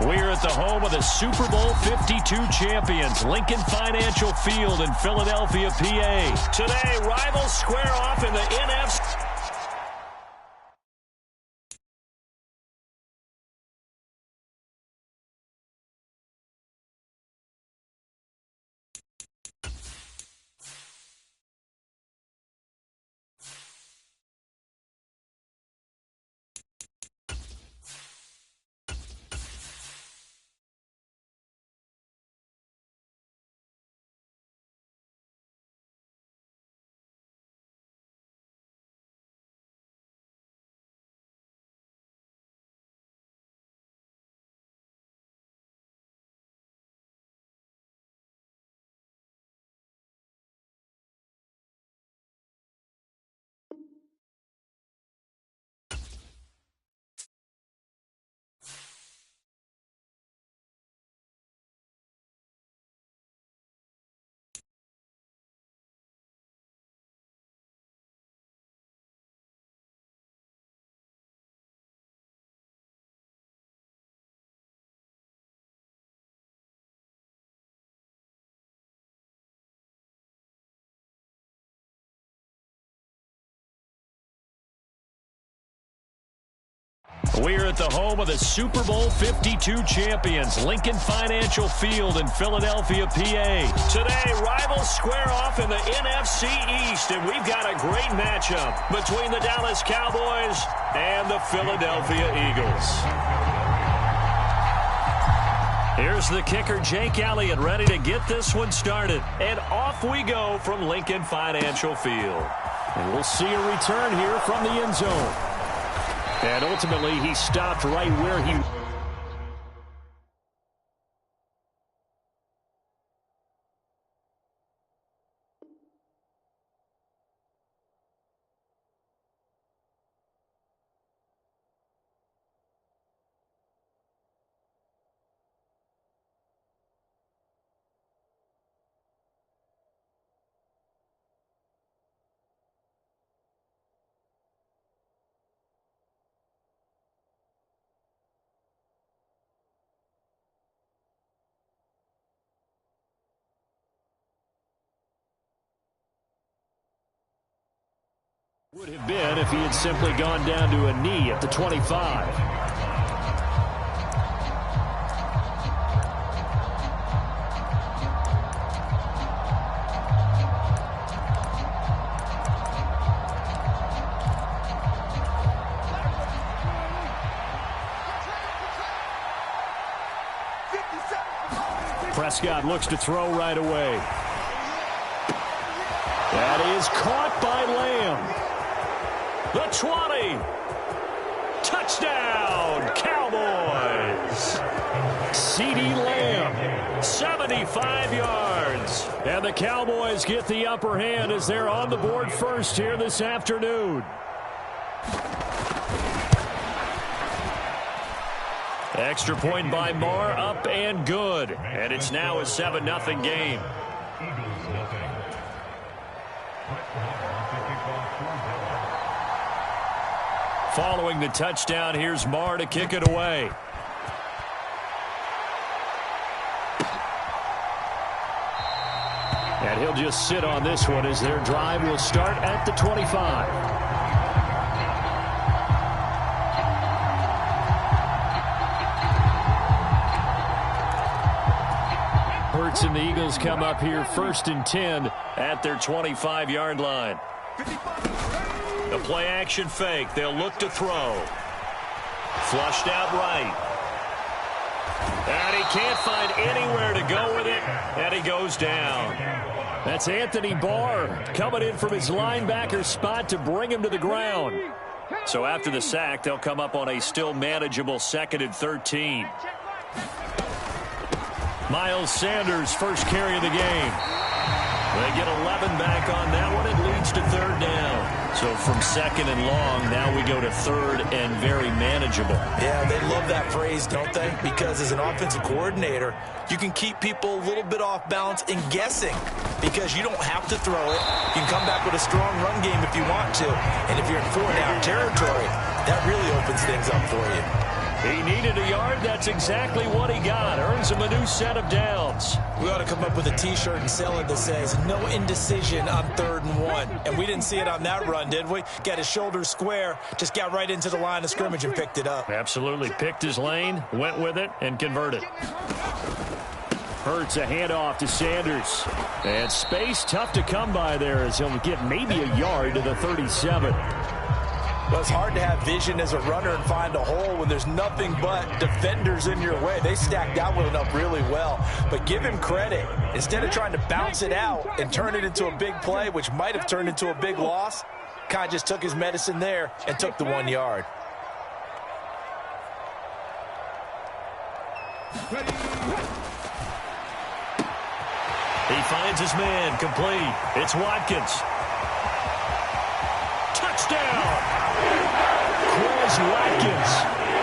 We're at the home of the Super Bowl 52 champions, Lincoln Financial Field in Philadelphia, PA. Today, rivals square off in the NFC. We're at the home of the Super Bowl 52 champions, Lincoln Financial Field in Philadelphia, PA. Today, rivals square off in the NFC East, and we've got a great matchup between the Dallas Cowboys and the Philadelphia Eagles. Here's the kicker, Jake Elliott, ready to get this one started. And off we go from Lincoln Financial Field. And we'll see a return here from the end zone. And ultimately, he stopped right where he... would have been if he had simply gone down to a knee at the 25. Prescott looks to throw right away. That is caught by Lamb. The 20. Touchdown, Cowboys. CeeDee Lamb, 75 yards. And the Cowboys get the upper hand as they're on the board first here this afternoon. Extra point by Marr, up and good. And it's now a 7-0 game. Following the touchdown, here's Marr to kick it away. And he'll just sit on this one as their drive will start at the 25. Hurts and the Eagles come up here 1st and 10 at their 25-yard line. The play action fake. They'll look to throw. Flushed out right. And he can't find anywhere to go with it. And he goes down. That's Anthony Barr coming in from his linebacker spot to bring him to the ground. So after the sack, they'll come up on a still manageable 2nd and 13. Miles Sanders, first carry of the game. They get 11 back on that one. It leads to 3rd down. So from 2nd and long, now we go to 3rd and very manageable. Yeah, they love that phrase, don't they? Because as an offensive coordinator, you can keep people a little bit off balance and guessing because you don't have to throw it. You can come back with a strong run game if you want to. And if you're in 4-down territory, that really opens things up for you. He needed a yard. That's exactly what he got. Earns him a new set of downs. We ought to come up with a T-shirt and sell it that says, no indecision on 3rd and 1. And we didn't see it on that run, did we? Got his shoulders square, just got right into the line of scrimmage and picked it up. Absolutely. Picked his lane, went with it, and converted. Hurts a handoff to Sanders. And space tough to come by there as he'll get maybe a yard to the 37. Well, it's hard to have vision as a runner and find a hole when there's nothing but defenders in your way. They stacked that one up really well. But give him credit. Instead of trying to bounce it out and turn it into a big play, which might have turned into a big loss, kind of just took his medicine there and took the 1 yard. He finds his man, complete. It's Watkins. Touchdown! Chris Watkins,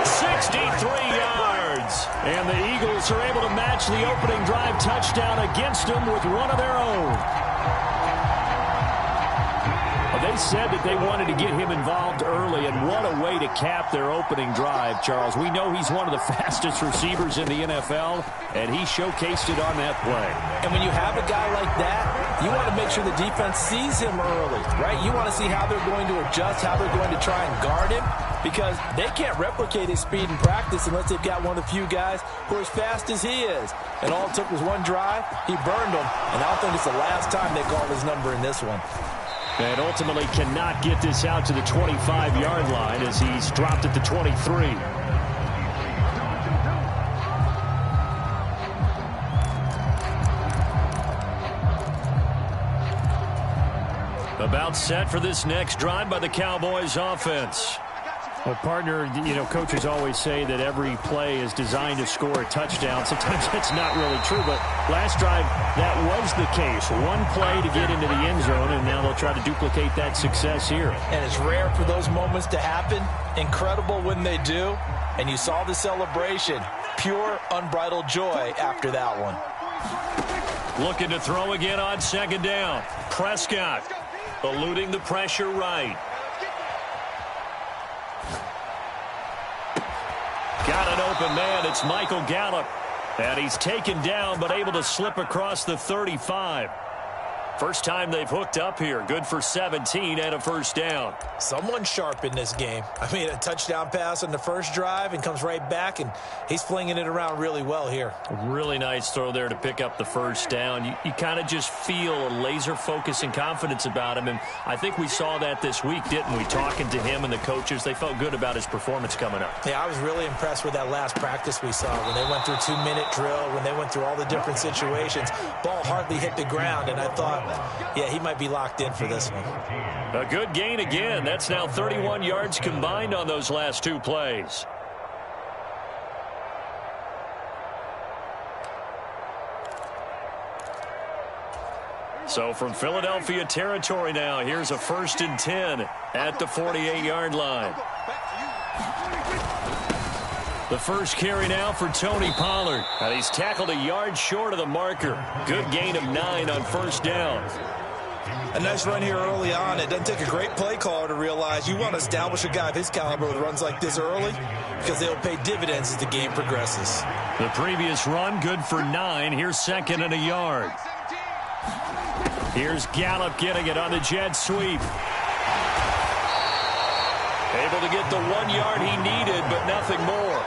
63 yards. And the Eagles are able to match the opening drive touchdown against them with one of their own. They said that they wanted to get him involved early, and what a way to cap their opening drive, Charles. We know he's one of the fastest receivers in the NFL, and he showcased it on that play. And when you have a guy like that, you want to make sure the defense sees him early, right? You want to see how they're going to adjust, how they're going to try and guard him, because they can't replicate his speed in practice unless they've got one of the few guys who are as fast as he is. And all it took was one drive. He burned them, and I don't think it's the last time they called his number in this one. And ultimately cannot get this out to the 25-yard line as he's dropped at the 23. About set for this next drive by the Cowboys offense. Well, partner, you know, coaches always say that every play is designed to score a touchdown. Sometimes that's not really true, but last drive, that was the case. One play to get into the end zone, and now they'll try to duplicate that success here. And it's rare for those moments to happen. Incredible when they do. And you saw the celebration. Pure, unbridled joy after that one. Looking to throw again on 2nd down. Prescott eluding the pressure right. Got an open man. It's Michael Gallup. And he's taken down but able to slip across the 35. First time they've hooked up here. Good for 17 and a first down. Someone sharp in this game. I mean, a touchdown pass on the first drive and comes right back, and he's flinging it around really well here. Really nice throw there to pick up the first down. You kind of just feel a laser focus and confidence about him, and I think we saw that this week, didn't we? Talking to him and the coaches, they felt good about his performance coming up. Yeah, I was really impressed with that last practice we saw when they went through 2-minute drill, when they went through all the different situations. Ball hardly hit the ground, and I thought, yeah, he might be locked in for this one. A good gain again. That's now 31 yards combined on those last two plays. So from Philadelphia territory now, here's a 1st and 10 at the 48-yard line. The first carry now for Tony Pollard. And he's tackled a yard short of the marker. Good gain of 9 on 1st down. A nice run here early on. It doesn't take a great play caller to realize you want to establish a guy of his caliber with runs like this early because they'll pay dividends as the game progresses. The previous run, good for 9. Here's 2nd and a yard. Here's Gallup getting it on the jet sweep. Able to get the 1 yard he needed, but nothing more.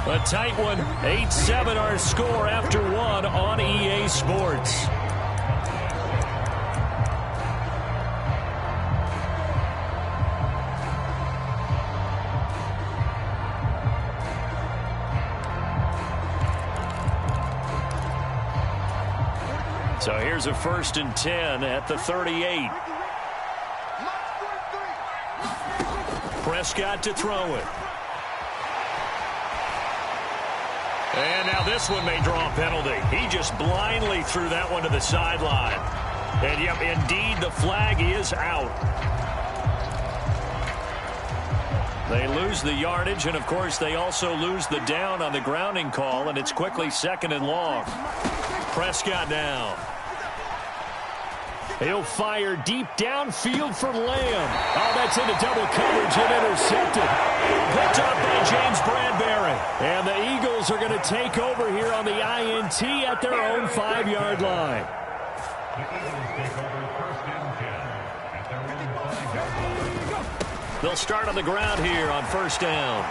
A tight one. 8-7 our score after 1 on EA Sports. So here's a 1st and 10 at the 38. Prescott to throw it. And now this one may draw a penalty. He just blindly threw that one to the sideline. And, yep, indeed, the flag is out. They lose the yardage, and, of course, they also lose the down on the grounding call, and it's quickly 2nd and long. Prescott now. He'll fire deep downfield for Lamb. Oh, that's into double coverage and intercepted. Picked up by James Bradbury. And the Eagles are going to take over here on the INT at their own 5-yard line. They'll start on the ground here on first down.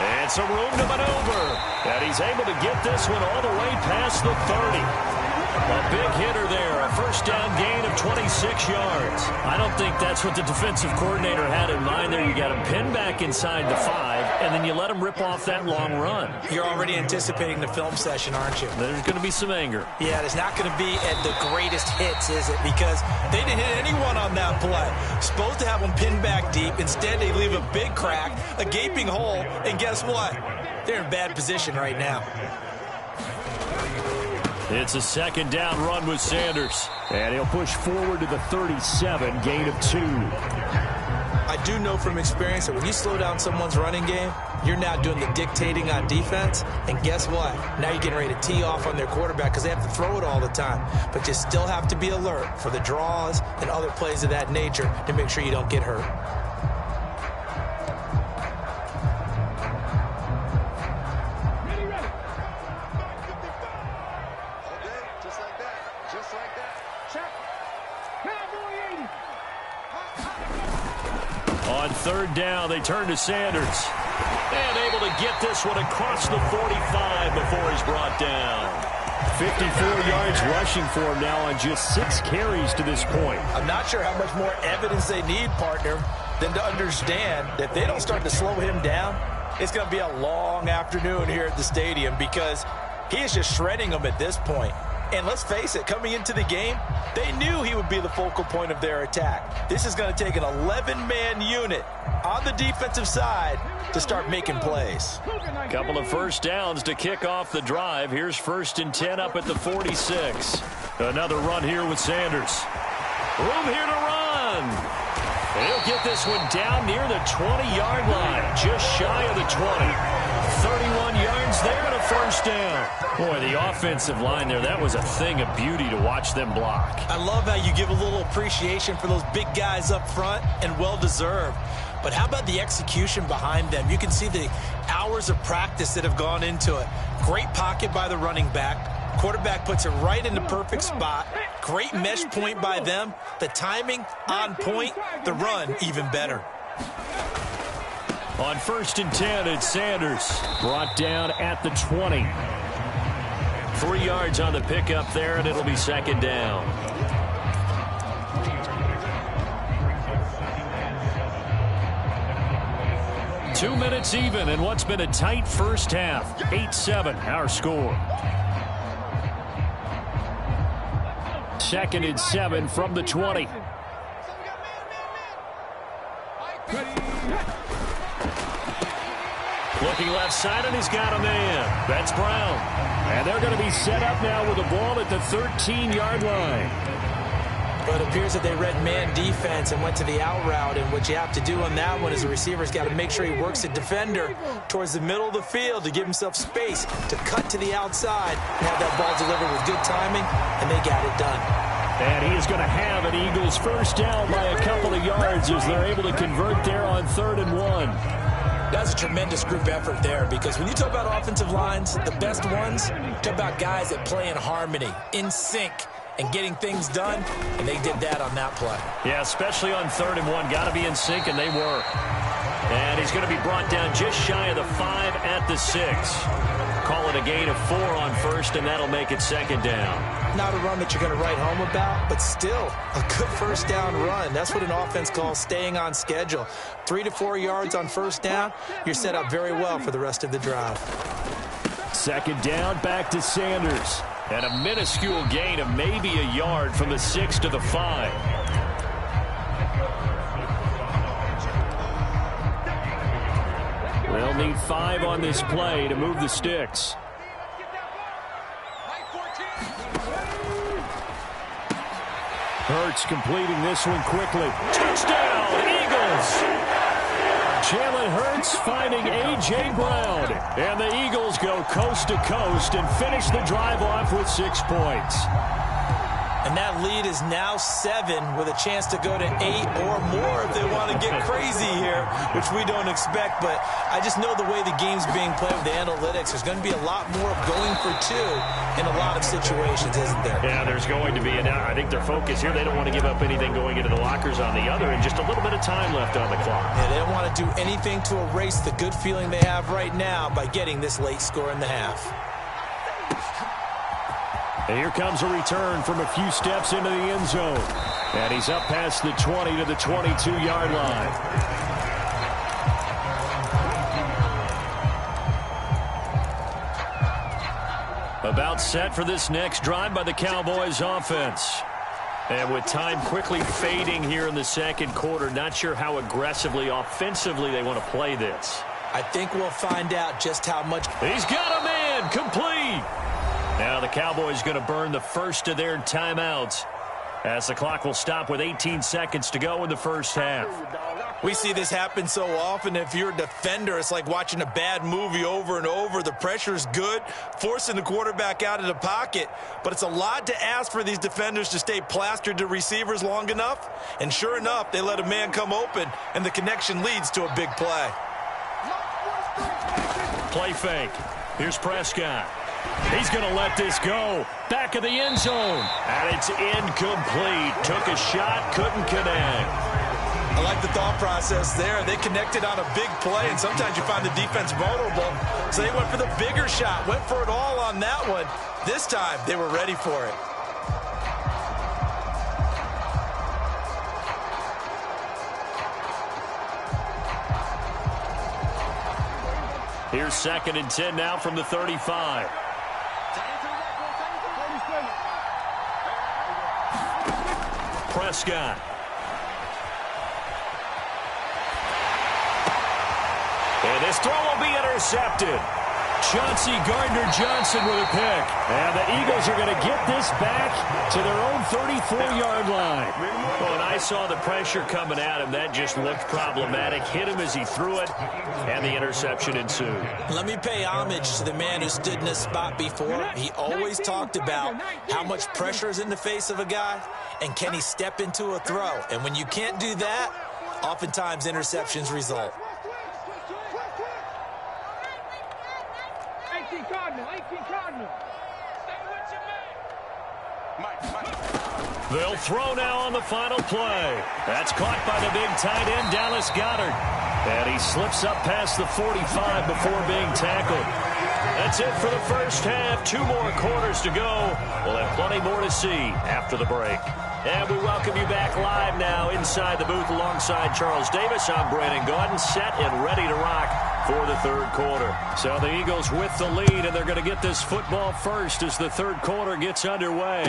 And some room to maneuver. And he's able to get this one all the way past the 30. A big hitter there, a first down gain of 26 yards. I don't think that's what the defensive coordinator had in mind there. You got him pinned back inside the 5, and then you let him rip off that long run. You're already anticipating the film session, aren't you? There's going to be some anger. Yeah, it's not going to be at the greatest hits, is it? Because they didn't hit anyone on that play. Supposed to have them pinned back deep. Instead, they leave a big crack, a gaping hole, and guess what? They're in bad position right now. It's a second down run with Sanders. And he'll push forward to the 37, gain of 2. I do know from experience that when you slow down someone's running game, you're now doing the dictating on defense. And guess what? Now you're getting ready to tee off on their quarterback because they have to throw it all the time. But you still have to be alert for the draws and other plays of that nature to make sure you don't get hurt. On third down, they turn to Sanders. And able to get this one across the 45 before he's brought down. 54 yards rushing for him now on just 6 carries to this point. I'm not sure how much more evidence they need, partner, than to understand that if they don't start to slow him down, it's going to be a long afternoon here at the stadium because he is just shredding them at this point. And let's face it, coming into the game, they knew he would be the focal point of their attack. This is going to take an 11-man unit on the defensive side to start making plays. Couple of first downs to kick off the drive. Here's 1st and 10 up at the 46. Another run here with Sanders. Room here to run. He'll get this one down near the 20-yard line, just shy of the 20. 31 yards there and a first down. Boy, the offensive line there, that was a thing of beauty to watch them block. I love how you give a little appreciation for those big guys up front, and well-deserved. But how about the execution behind them? You can see the hours of practice that have gone into it. Great pocket by the running back. Quarterback puts it right in the perfect spot. Great mesh point by them. The timing on point. The run even better. On 1st and 10, it's Sanders. Brought down at the 20. 3 yards on the pickup there, and it'll be second down. Two minutes even in what's been a tight first half. 8-7, our score. 2nd and 7 from the 20. Looking left side, and he's got a man. That's Brown. And they're going to be set up now with the ball at the 13-yard line. But it appears that they read man defense and went to the out route. And what you have to do on that one is the receiver's got to make sure he works the defender towards the middle of the field to give himself space to cut to the outside and have that ball delivered with good timing, and they got it done. And he is going to have an Eagles first down by a couple of yards as they're able to convert there on 3rd and 1. That's a tremendous group effort there because when you talk about offensive lines, the best ones, talk about guys that play in harmony, in sync, and getting things done, and they did that on that play. Yeah, especially on 3rd and 1. Got to be in sync, and they were. And he's going to be brought down just shy of the 5 at the 6. Call it a gain of 4 on 1st, and that'll make it 2nd down. Not a run that you're going to write home about, but still a good first down run. That's what an offense calls staying on schedule. 3 to 4 yards on first down, you're set up very well for the rest of the drive. 2nd down, back to Sanders. And a minuscule gain of maybe a yard from the 6 to the 5. They'll need 5 on this play to move the sticks. Hurts completing this one quickly. Touchdown, Eagles! Jalen Hurts finding A.J. Brown. And the Eagles go coast to coast and finish the drive off with 6 points. And that lead is now 7 with a chance to go to 8 or more if they want to get crazy here, which we don't expect. But I just know the way the game's being played with the analytics, there's going to be a lot more of going for 2 in a lot of situations, isn't there? Yeah, there's going to be. And I think their focus here, they don't want to give up anything going into the lockers on the other, and just a little bit of time left on the clock. Yeah, they don't want to do anything to erase the good feeling they have right now by getting this late score in the half. And here comes a return from a few steps into the end zone. And he's up past the 20 to the 22-yard line. About set for this next drive by the Cowboys offense. And with time quickly fading here in the second quarter, not sure how aggressively, offensively they want to play this. I think we'll find out just how much. He's got a man, complete. Now the Cowboys going to burn the first of their timeouts as the clock will stop with 18 seconds to go in the first half. We see this happen so often. If you're a defender, it's like watching a bad movie over and over. The pressure's good, forcing the quarterback out of the pocket. But it's a lot to ask for these defenders to stay plastered to receivers long enough. And sure enough, they let a man come open, and the connection leads to a big play. Play fake. Here's Prescott. He's going to let this go. Back of the end zone. And it's incomplete. Took a shot, couldn't connect. I like the thought process there. They connected on a big play, and sometimes you find the defense vulnerable. So they went for the bigger shot, went for it all on that one. This time, they were ready for it. Here's 2nd and 10 now from the 35. Prescott. And this throw will be intercepted. Chauncey Gardner-Johnson with a pick. And the Eagles are going to get this back to their own 34-yard line. Well, when I saw the pressure coming at him, that just looked problematic. Hit him as he threw it, and the interception ensued. Let me pay homage to the man who stood in this spot before. He always talked about how much pressure is in the face of a guy, and can he step into a throw. And when you can't do that, oftentimes interceptions result. They'll throw now on the final play. That's caught by the big tight end, Dallas Goedert. And he slips up past the 45 before being tackled. That's it for the first half. 2 more quarters to go. We'll have plenty more to see after the break. And we welcome you back live now inside the booth alongside Charles Davis. I'm Brandon Gaudin, set and ready to rock for the third quarter. So the Eagles with the lead, and they're going to get this football first as the third quarter gets underway.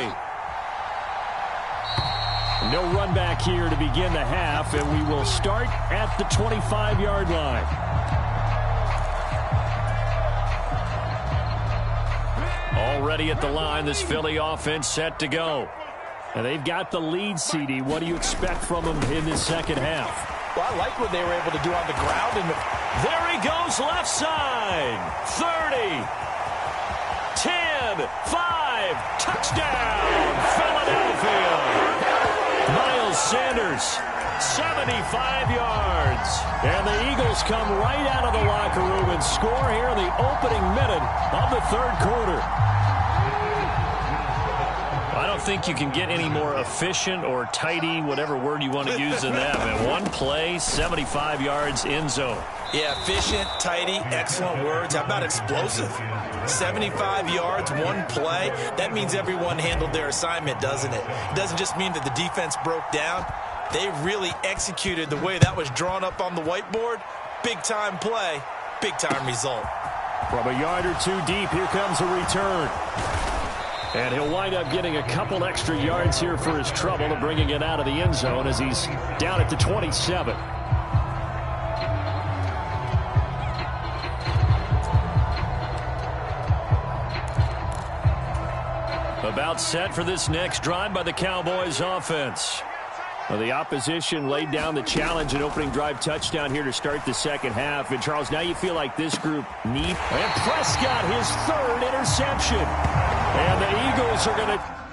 No run back here to begin the half, and we will start at the 25-yard line. Already at the line, this Philly offense set to go. And they've got the lead, CD. What do you expect from them in this second half? Well, I like what they were able to do on the ground. There he goes, left side. 30, 10, 5, touchdown, Philadelphia. Miles Sanders, 75 yards. And the Eagles come right out of the locker room and score here in the opening minute of the third quarter. I don't think you can get any more efficient or tidy, whatever word you want to use in that. Man, one play, 75 yards, end zone. Yeah, efficient, tidy, excellent words. How about explosive? 75 yards, one play. That means everyone handled their assignment, doesn't it? It doesn't just mean that the defense broke down. They really executed the way that was drawn up on the whiteboard. Big-time play, big-time result. From a yard or two deep, here comes a return. And he'll wind up getting a couple extra yards here for his trouble and bringing it out of the end zone as he's down at the 27. About set for this next drive by the Cowboys offense. Well, the opposition laid down the challenge, an opening drive touchdown here to start the second half. And, Charles, now you feel like this group needs... And Prescott, his third interception. And the Eagles are going to...